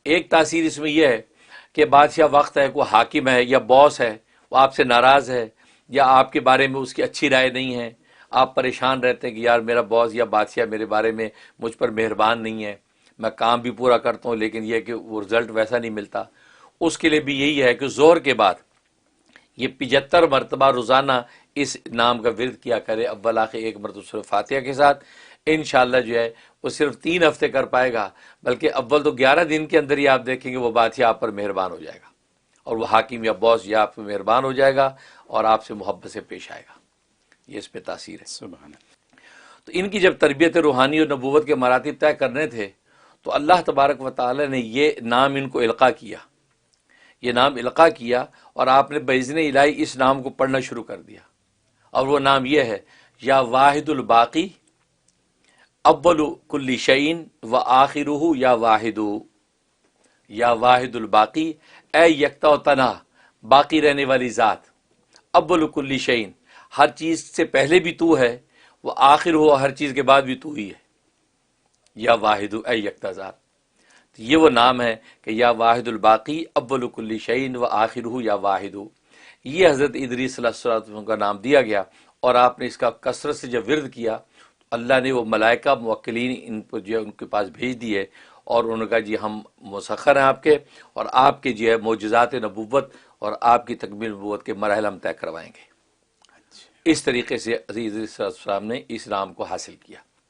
ایک تاثیر اس میں یہ ہے کہ بادشاہ وقت ہے، کوئی حاکم ہے یا باس ہے، وہ آپ سے ناراض ہے یا آپ کے بارے میں اس کی اچھی رائے نہیں ہے، آپ پریشان رہتے ہیں کہ یار میرا باس یا بادشاہ میرے بارے میں مجھ پر مہربان نہیں ہے، میں کام بھی پورا کرتا ہوں لیکن یہ کہ وہ رزلٹ ویسا نہیں ملتا، اس کے لیے بھی یہی ہے کہ زور کے بعد یہ 75 مرتبہ روزانہ اس نام کا ورد کیا کرے، اول آخر ایک مرتبہ سورہ فاتحہ کے ساتھ. انشاءاللہ جو ہے وہ صرف 3 ہفتے کر پائے گا، بلکہ اول تو 11 دن کے اندر ہی آپ دیکھیں گے وہ بادشاہ آپ پر مہربان ہو جائے گا، اور وہ حاکم یا باس یا آپ پر مہربان ہو جائے گا اور آپ سے محبت سے پیش آئے گا. یہ اس پہ تاثیر ہے. سبحان اللہ. تو ان کی جب تربیت روحانی اور نبوت کے مراتب طے کرنے تھے تو اللہ تبارک و تعالی نے یہ نام ان کو القاء کیا، یہ نام القاء کیا، اور آپ نے باذن الہی اس نام کو پڑھنا شروع کر دیا. اور وہ نام یہ ہے یا واحد الباقی اول کل شعین و آخرہ یا واحد. یا واحد الباقی، اے یکتا و تنہا باقی رہنے والی ذات، اول کل شعین ہر چیز سے پہلے بھی تو ہے، وہ آخر ہو ہر چیز کے بعد بھی تو ہی ہے. یا واحد، اے یکتا ذات. یہ وہ نام ہے کہ یا واحد الباقی اول کل شعین و آخرہ یا واحد. یہ حضرت ادریس صلی اللہ علیہ وسلم کا نام دیا گیا، اور آپ نے اس کا کثرت سے جب ورد کیا تو اللہ نے وہ ملائکہ موکلین ان کو جو ہے ان کے پاس بھیج دیے، اور انہوں نے کہا جی ہم مسخر ہیں آپ کے، اور آپ کے جو ہے معجزات نبوت اور آپ کی تکمیل نبوت کے مراحل ہم طے کروائیں گے. اس طریقے سے عزیز صلی اللہ علیہ وسلم نے اس نام کو حاصل کیا.